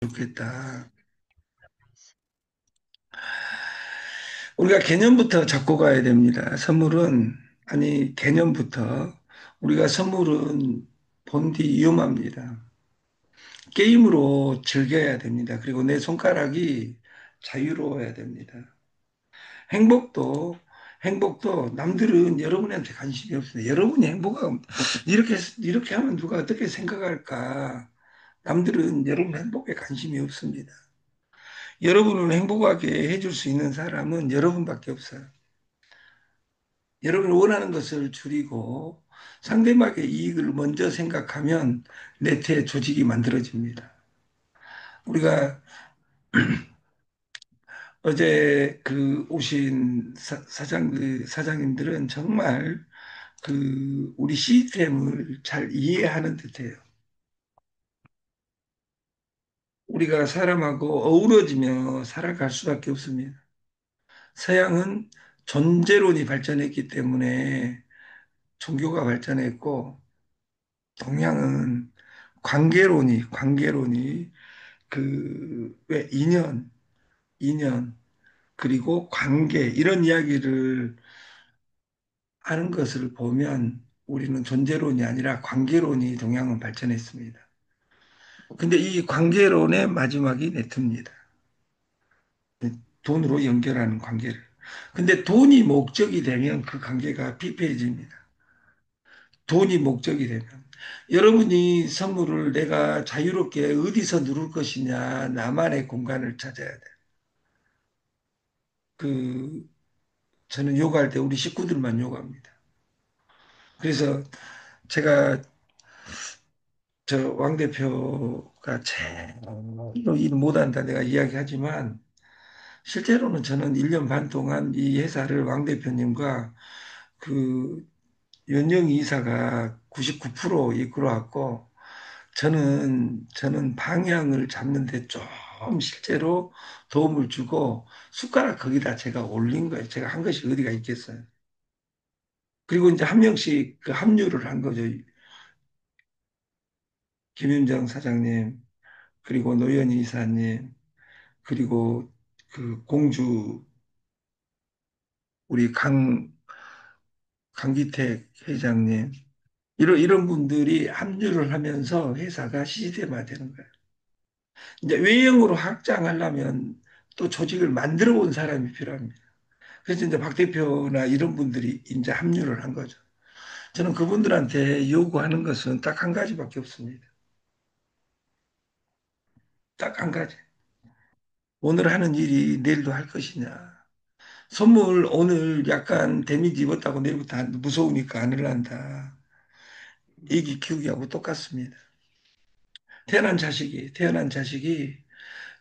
좋겠다. 우리가 개념부터 잡고 가야 됩니다. 선물은, 아니, 개념부터. 우리가 선물은 본디 위험합니다. 게임으로 즐겨야 됩니다. 그리고 내 손가락이 자유로워야 됩니다. 행복도, 행복도 남들은 여러분한테 관심이 없습니다. 여러분이 행복하면, 이렇게 하면 누가 어떻게 생각할까? 남들은 여러분 행복에 관심이 없습니다. 여러분을 행복하게 해줄 수 있는 사람은 여러분밖에 없어요. 여러분이 원하는 것을 줄이고 상대방의 이익을 먼저 생각하면 내태 조직이 만들어집니다. 우리가 어제 그 오신 사장님들은 정말 그 우리 시스템을 잘 이해하는 듯해요. 우리가 사람하고 어우러지며 살아갈 수밖에 없습니다. 서양은 존재론이 발전했기 때문에 종교가 발전했고, 동양은 관계론이 왜 인연, 그리고 관계, 이런 이야기를 하는 것을 보면 우리는 존재론이 아니라 관계론이 동양은 발전했습니다. 근데 이 관계론의 마지막이 네트입니다. 돈으로 연결하는 관계를. 근데 돈이 목적이 되면 그 관계가 피폐해집니다. 돈이 목적이 되면. 여러분이 선물을 내가 자유롭게 어디서 누를 것이냐, 나만의 공간을 찾아야 돼. 그, 저는 요가할 때 우리 식구들만 요가합니다. 그래서 제가 저 왕 대표가 제일로 일 못한다 내가 이야기하지만 실제로는 저는 1년 반 동안 이 회사를 왕 대표님과 그 윤영희 이사가 99% 이끌어왔고 저는 방향을 잡는데 좀 실제로 도움을 주고 숟가락 거기다 제가 올린 거예요. 제가 한 것이 어디가 있겠어요. 그리고 이제 한 명씩 그 합류를 한 거죠. 김윤정 사장님, 그리고 노현희 이사님, 그리고 그 공주 우리 강기택 회장님, 이런 분들이 합류를 하면서 회사가 시스템화되는 거예요. 이제 외형으로 확장하려면 또 조직을 만들어 본 사람이 필요합니다. 그래서 이제 박 대표나 이런 분들이 이제 합류를 한 거죠. 저는 그분들한테 요구하는 것은 딱 한 가지밖에 없습니다. 딱 한 가지. 오늘 하는 일이 내일도 할 것이냐. 선물 오늘 약간 데미지 입었다고 내일부터 무서우니까 안 일어난다. 애기 키우기하고 똑같습니다. 태어난 자식이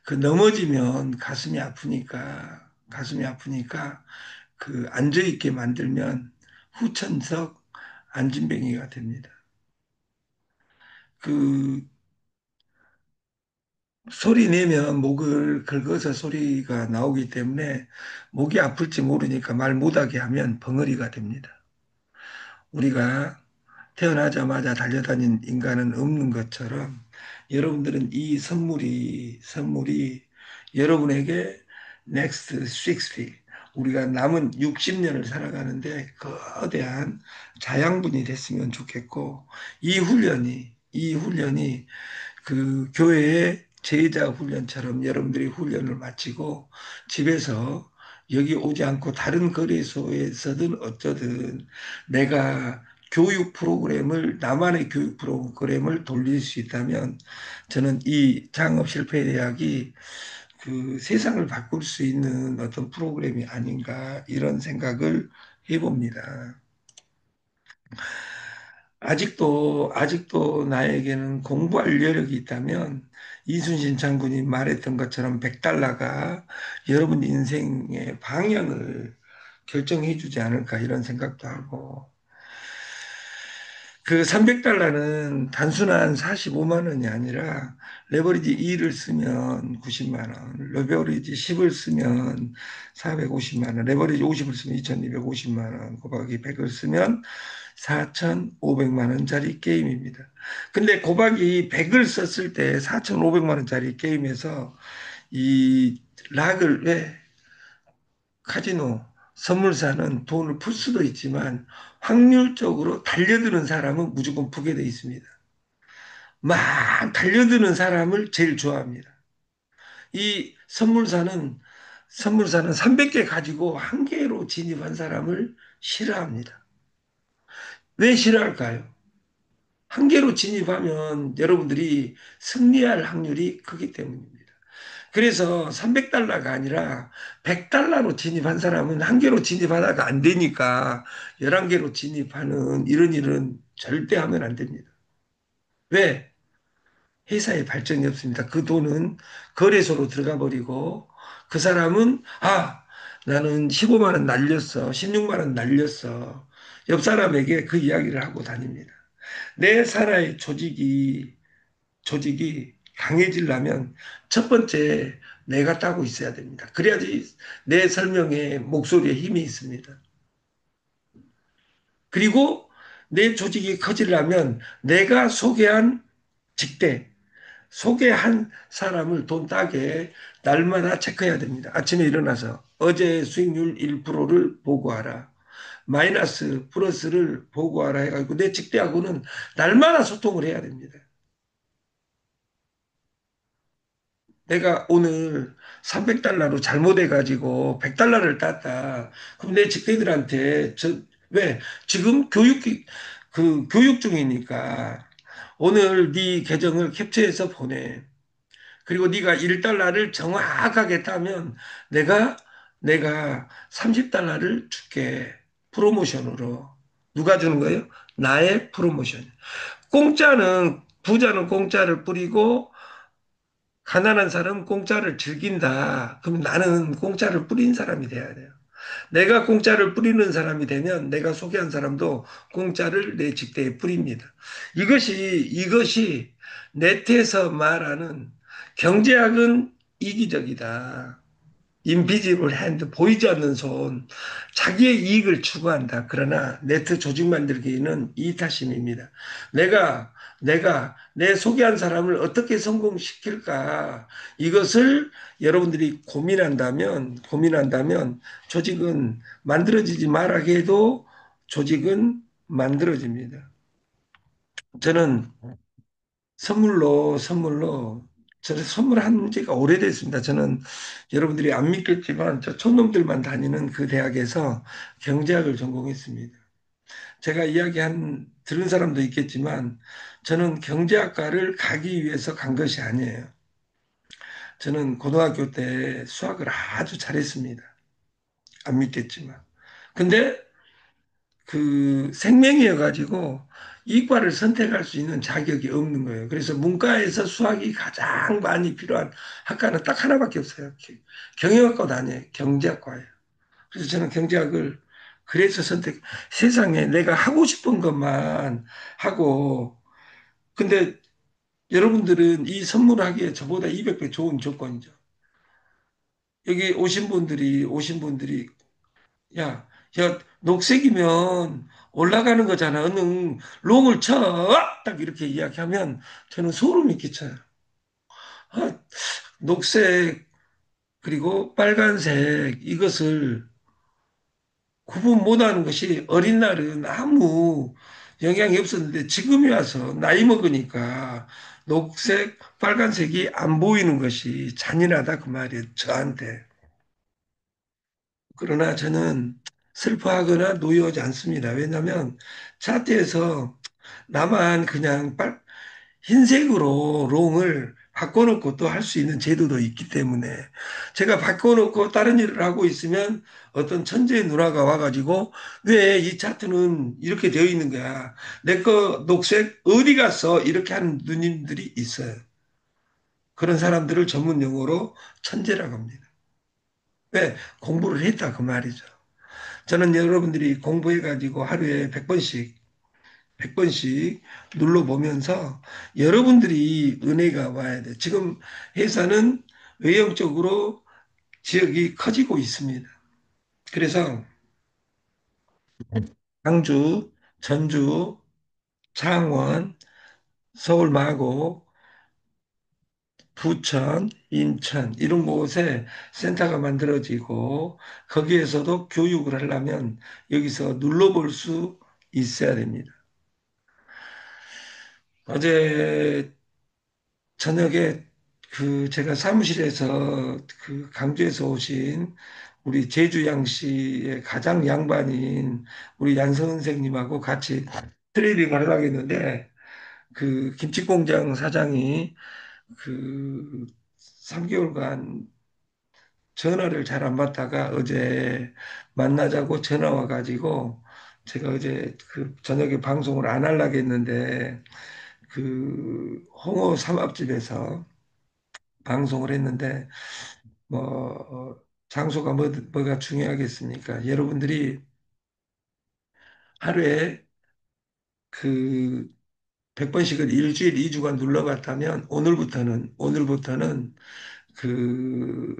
그 넘어지면 가슴이 아프니까 그 앉아있게 만들면 후천석 안진뱅이가 됩니다. 그 소리 내면 목을 긁어서 소리가 나오기 때문에 목이 아플지 모르니까 말 못하게 하면 벙어리가 됩니다. 우리가 태어나자마자 달려다닌 인간은 없는 것처럼 여러분들은 이 선물이 여러분에게 next 60, 우리가 남은 60년을 살아가는데 거대한 자양분이 됐으면 좋겠고, 이 훈련이 그 교회의 제자 훈련처럼 여러분들이 훈련을 마치고 집에서 여기 오지 않고 다른 거래소에서든 어쩌든 내가 나만의 교육 프로그램을 돌릴 수 있다면 저는 이 창업 실패 대학이 그 세상을 바꿀 수 있는 어떤 프로그램이 아닌가 이런 생각을 해봅니다. 아직도 나에게는 공부할 여력이 있다면 이순신 장군이 말했던 것처럼 100달러가 여러분 인생의 방향을 결정해 주지 않을까 이런 생각도 하고 그 300달러는 단순한 45만 원이 아니라 레버리지 2를 쓰면 90만 원, 레버리지 10을 쓰면 450만 원, 레버리지 50을 쓰면 2250만 원, 곱하기 100을 쓰면 4,500만 원짜리 게임입니다. 근데 곱하기 100을 썼을 때 4,500만 원짜리 게임에서 이 락을 왜 카지노 선물사는 돈을 풀 수도 있지만 확률적으로 달려드는 사람은 무조건 푸게 돼 있습니다. 막 달려드는 사람을 제일 좋아합니다. 이 선물사는 300개 가지고 한 개로 진입한 사람을 싫어합니다. 왜 싫어할까요? 한 개로 진입하면 여러분들이 승리할 확률이 크기 때문입니다. 그래서 300달러가 아니라 100달러로 진입한 사람은 한 개로 진입하다가 안 되니까 11개로 진입하는 이런 일은 절대 하면 안 됩니다. 왜? 회사에 발전이 없습니다. 그 돈은 거래소로 들어가 버리고 그 사람은 나는 15만 원 날렸어. 16만 원 날렸어. 옆 사람에게 그 이야기를 하고 다닙니다. 내 사나의 조직이 강해지려면 첫 번째 내가 따고 있어야 됩니다. 그래야지 내 설명에 목소리에 힘이 있습니다. 그리고 내 조직이 커지려면 내가 소개한 직대, 소개한 사람을 돈 따게 날마다 체크해야 됩니다. 아침에 일어나서 어제 수익률 1%를 보고하라. 마이너스 플러스를 보고하라 해가지고 내 직대하고는 날마다 소통을 해야 됩니다. 내가 오늘 300달러로 잘못해가지고 100달러를 땄다. 그럼 내 직대들한테 왜? 지금 교육 중이니까 오늘 네 계정을 캡처해서 보내. 그리고 네가 1달러를 정확하게 따면 내가, 내가 30달러를 줄게. 프로모션으로. 누가 주는 거예요? 나의 프로모션. 부자는 공짜를 뿌리고 가난한 사람은 공짜를 즐긴다. 그럼 나는 공짜를 뿌린 사람이 돼야 돼요. 내가 공짜를 뿌리는 사람이 되면 내가 소개한 사람도 공짜를 내 직대에 뿌립니다. 이것이 네트에서 말하는 경제학은 이기적이다. 인비지블 핸드, 보이지 않는 손, 자기의 이익을 추구한다. 그러나 네트 조직 만들기는 이타심입니다. 내가 내 소개한 사람을 어떻게 성공시킬까? 이것을 여러분들이 고민한다면 조직은 만들어지지 말하게 해도 조직은 만들어집니다. 저는 저는 선물한 지가 오래됐습니다. 저는 여러분들이 안 믿겠지만 저 촌놈들만 다니는 그 대학에서 경제학을 전공했습니다. 제가 들은 사람도 있겠지만 저는 경제학과를 가기 위해서 간 것이 아니에요. 저는 고등학교 때 수학을 아주 잘했습니다. 안 믿겠지만. 근데 그 생명이어가지고 이과를 선택할 수 있는 자격이 없는 거예요. 그래서 문과에서 수학이 가장 많이 필요한 학과는 딱 하나밖에 없어요. 경영학과도 아니에요. 경제학과예요. 그래서 저는 경제학을 그래서 세상에 내가 하고 싶은 것만 하고, 근데 여러분들은 이 선물하기에 저보다 200배 좋은 조건이죠. 여기 오신 분들이 야, 녹색이면 올라가는 거잖아. 응, 롱을 쳐! 딱 이렇게 이야기하면 저는 소름이 끼쳐요. 아, 녹색, 그리고 빨간색, 이것을 구분 못하는 것이 어린 날은 아무 영향이 없었는데 지금이 와서 나이 먹으니까 녹색, 빨간색이 안 보이는 것이 잔인하다 그 말이에요. 저한테. 그러나 저는 슬퍼하거나 노여하지 않습니다. 왜냐하면 차트에서 나만 그냥 흰색으로 롱을 바꿔놓고 또 할 수 있는 제도도 있기 때문에 제가 바꿔놓고 다른 일을 하고 있으면 어떤 천재 누나가 와가지고 왜 이 차트는 이렇게 되어 있는 거야? 내 거 녹색 어디 갔어? 이렇게 하는 누님들이 있어요. 그런 사람들을 전문 용어로 천재라고 합니다. 왜? 공부를 했다 그 말이죠. 저는 여러분들이 공부해가지고 하루에 100번씩 100번씩 눌러보면서 여러분들이 은혜가 와야 돼. 지금 회사는 외형적으로 지역이 커지고 있습니다. 그래서 광주, 전주, 창원, 서울 마고, 부천, 인천 이런 곳에 센터가 만들어지고 거기에서도 교육을 하려면 여기서 눌러볼 수 있어야 됩니다. 어제 저녁에 그 제가 사무실에서 그 강주에서 오신 우리 제주 양씨의 가장 양반인 우리 양성 선생님하고 같이 트레이딩을 하려고 했는데 그 김치공장 사장이 그 3개월간 전화를 잘 안 받다가 어제 만나자고 전화 와가지고 제가 어제 그 저녁에 방송을 안 하려고 했는데 그 홍어 삼합집에서 방송을 했는데 뭐 장소가 뭐가 중요하겠습니까? 여러분들이 하루에 그 100번씩을 일주일 2주간 눌러봤다면 오늘부터는 그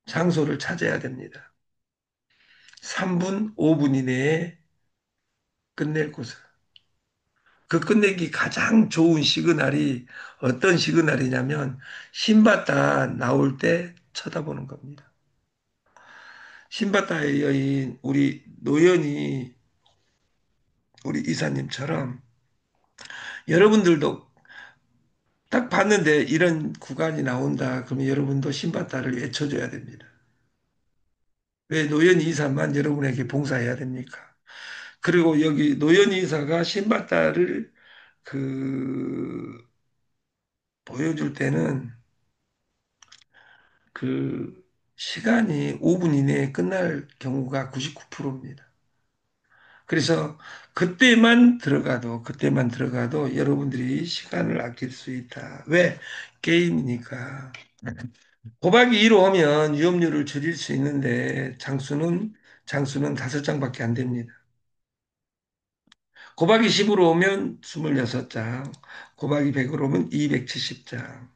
장소를 찾아야 됩니다. 3분, 5분 이내에 끝낼 곳을. 그 끝내기 가장 좋은 시그널이 어떤 시그널이냐면 신바다 나올 때 쳐다보는 겁니다. 신바다의 여인 우리 노연이 우리 이사님처럼 여러분들도 딱 봤는데 이런 구간이 나온다. 그러면 여러분도 신바다를 외쳐줘야 됩니다. 왜 노연이 이사만 여러분에게 봉사해야 됩니까? 그리고 여기 노연이 이사가 신바다를 그 보여줄 때는 그 시간이 5분 이내에 끝날 경우가 99%입니다. 그래서 그때만 들어가도 여러분들이 시간을 아낄 수 있다. 왜? 게임이니까. 곱하기 2로 하면 위험률을 줄일 수 있는데 장수는 5장밖에 안 됩니다. 곱하기 10으로 오면 26장, 곱하기 100으로 오면 270장.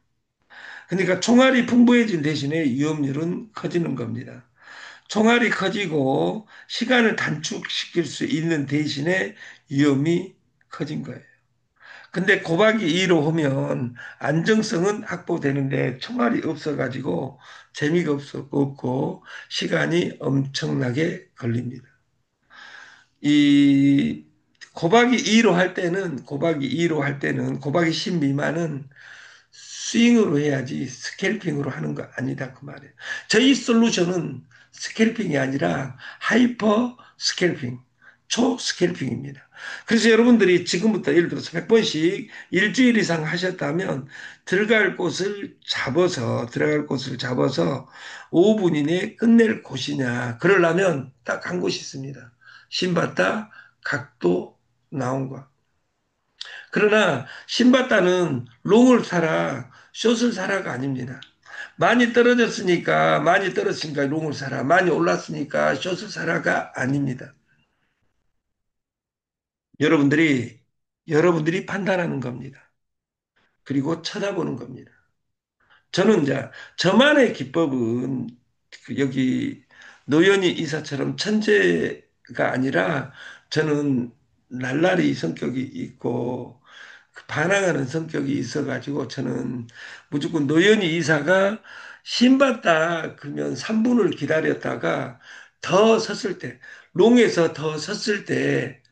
그러니까 총알이 풍부해진 대신에 위험률은 커지는 겁니다. 총알이 커지고 시간을 단축시킬 수 있는 대신에 위험이 커진 거예요. 근데 곱하기 2로 하면 안정성은 확보되는데 총알이 없어가지고 재미가 없고 시간이 엄청나게 걸립니다. 이 곱하기 10 미만은 스윙으로 해야지 스캘핑으로 하는 거 아니다 그 말이에요. 저희 솔루션은 스캘핑이 아니라 하이퍼 스캘핑, 초 스캘핑입니다. 그래서 여러분들이 지금부터 예를 들어서 100번씩 일주일 이상 하셨다면 들어갈 곳을 잡아서 5분 이내에 끝낼 곳이냐. 그러려면 딱 한 곳이 있습니다. 신봤다 각도 나온 거. 그러나 신바다는 롱을 사라, 숏을 사라가 아닙니다. 많이 떨어졌으니까 롱을 사라, 많이 올랐으니까 숏을 사라가 아닙니다. 여러분들이, 여러분들이 판단하는 겁니다. 그리고 쳐다보는 겁니다. 저는 이제 저만의 기법은 여기 노현이 이사처럼 천재가 아니라 저는 날라리 성격이 있고 반항하는 성격이 있어가지고 저는 무조건 노현이 이사가 신봤다 그러면 3분을 기다렸다가 더 섰을 때 롱에서 더 섰을 때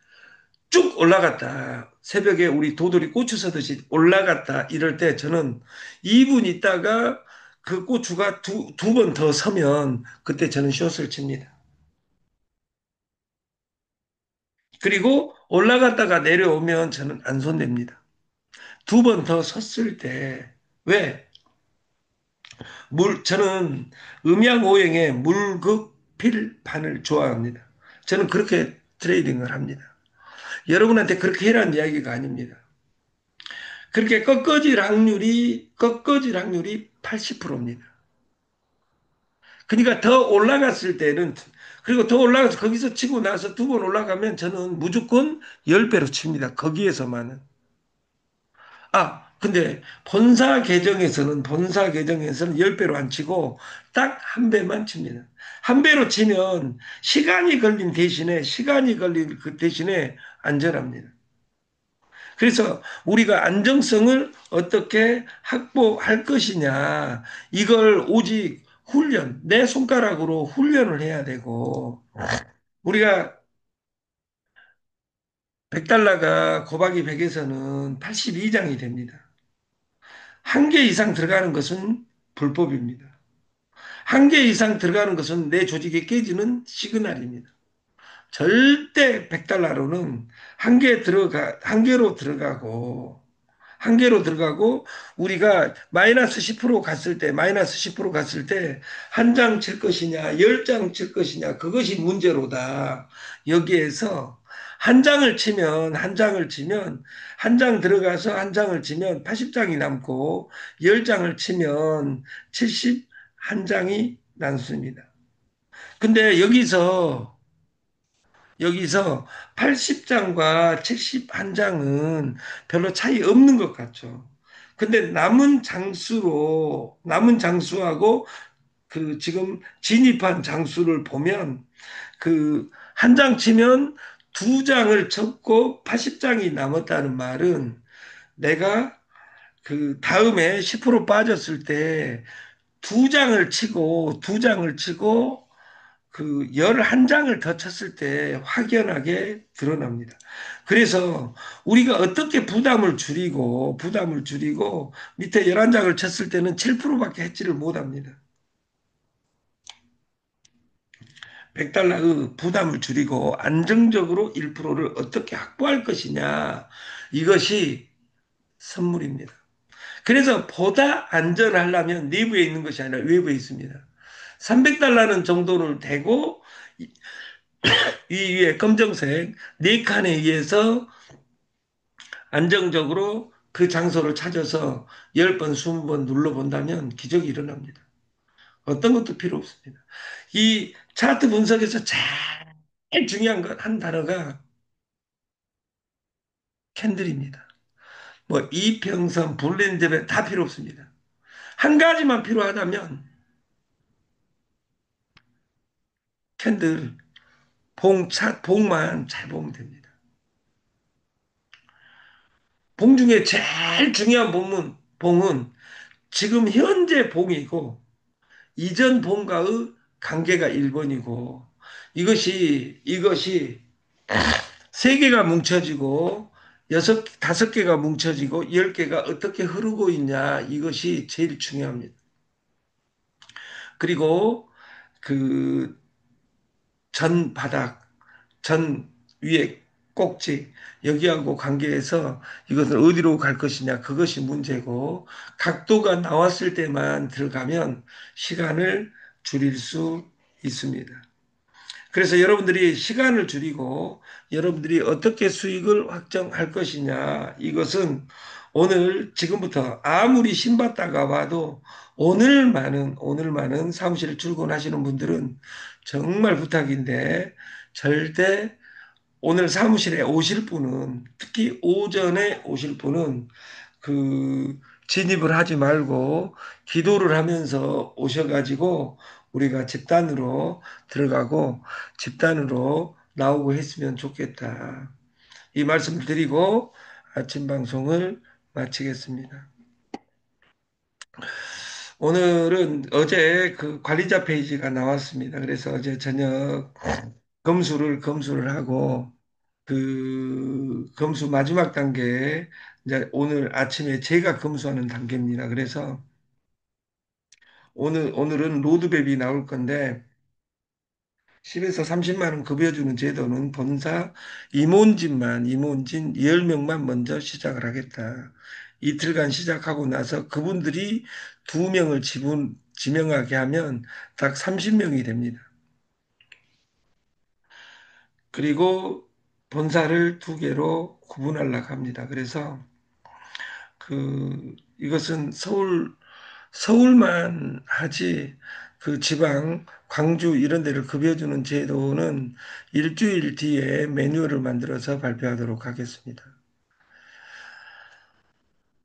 쭉 올라갔다. 새벽에 우리 도돌이 고추 서듯이 올라갔다. 이럴 때 저는 2분 있다가 그 고추가 두 번 더 서면 그때 저는 숏을 칩니다. 그리고 올라갔다가 내려오면 저는 안 손댑니다. 2번 더 섰을 때, 왜? 저는 음양오행에 물극필반을 좋아합니다. 저는 그렇게 트레이딩을 합니다. 여러분한테 그렇게 해라는 이야기가 아닙니다. 그렇게 꺾어질 확률이 80%입니다. 그러니까 더 올라갔을 때는 그리고 더 올라가서 거기서 치고 나서 두 번 올라가면 저는 무조건 10배로 칩니다. 거기에서만은. 아, 근데 본사 계정에서는 10배로 안 치고 딱 한 배만 칩니다. 한 배로 치면 시간이 걸린 그 대신에 안전합니다. 그래서 우리가 안정성을 어떻게 확보할 것이냐, 이걸 오직 내 손가락으로 훈련을 해야 되고, 우리가 100달러가 곱하기 100에서는 82장이 됩니다. 한 개 이상 들어가는 것은 불법입니다. 한 개 이상 들어가는 것은 내 조직이 깨지는 시그널입니다. 절대 100달러로는 한 개로 들어가고, 한 개로 들어가고, 우리가 마이너스 10% 갔을 때, 한 장 칠 것이냐, 10장 칠 것이냐, 그것이 문제로다. 여기에서 한 장 들어가서 한 장을 치면 80장이 남고, 10장을 치면 71장이 남습니다. 근데 여기서 80장과 71장은 별로 차이 없는 것 같죠. 근데 남은 장수하고 그 지금 진입한 장수를 보면 그 한 장 치면 두 장을 쳤고 80장이 남았다는 말은 내가 그 다음에 10% 빠졌을 때 두 장을 치고 그 11장을 더 쳤을 때 확연하게 드러납니다. 그래서 우리가 어떻게 부담을 줄이고 밑에 11장을 쳤을 때는 7%밖에 했지를 못합니다. 100달러의 부담을 줄이고 안정적으로 1%를 어떻게 확보할 것이냐. 이것이 선물입니다. 그래서 보다 안전하려면 내부에 있는 것이 아니라 외부에 있습니다. 300달러는 정도를 대고 이 위에 검정색 네 칸에 의해서 안정적으로 그 장소를 찾아서 10번, 20번 눌러본다면 기적이 일어납니다. 어떤 것도 필요 없습니다. 이 차트 분석에서 제일 중요한 것 한 단어가 캔들입니다. 뭐 이평선, 불렌제베 다 필요 없습니다. 한 가지만 필요하다면 캔들, 봉만 잘 보면 됩니다. 봉 중에 제일 중요한 봉은 지금 현재 봉이고 이전 봉과의 관계가 1번이고 이것이 세 개가 뭉쳐지고 다섯 개가 뭉쳐지고 10개가 어떻게 흐르고 있냐 이것이 제일 중요합니다. 그리고 그 전 바닥, 전 위에 꼭지 여기하고 관계해서 이것을 어디로 갈 것이냐 그것이 문제고 각도가 나왔을 때만 들어가면 시간을 줄일 수 있습니다. 그래서 여러분들이 시간을 줄이고 여러분들이 어떻게 수익을 확정할 것이냐 이것은 지금부터 아무리 신받다가 와도 오늘만은 사무실에 출근하시는 분들은 정말 부탁인데 절대 오늘 사무실에 오실 분은 특히 오전에 오실 분은 그 진입을 하지 말고 기도를 하면서 오셔가지고 우리가 집단으로 들어가고 집단으로 나오고 했으면 좋겠다. 이 말씀 드리고 아침 방송을 마치겠습니다. 오늘은 어제 그 관리자 페이지가 나왔습니다. 그래서 어제 저녁 검수를 하고 그 검수 마지막 단계 이제 오늘 아침에 제가 검수하는 단계입니다. 그래서 오늘은 로드맵이 나올 건데 10에서 30만 원 급여주는 제도는 본사 임원진 10명만 먼저 시작을 하겠다. 이틀간 시작하고 나서 그분들이 2명을 지명하게 하면 딱 30명이 됩니다. 그리고 본사를 2개로 구분하려고 합니다. 그래서 이것은 서울만 하지 그 지방 광주 이런 데를 급여주는 제도는 일주일 뒤에 매뉴얼을 만들어서 발표하도록 하겠습니다.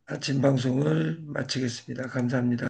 아침 방송을 마치겠습니다. 감사합니다.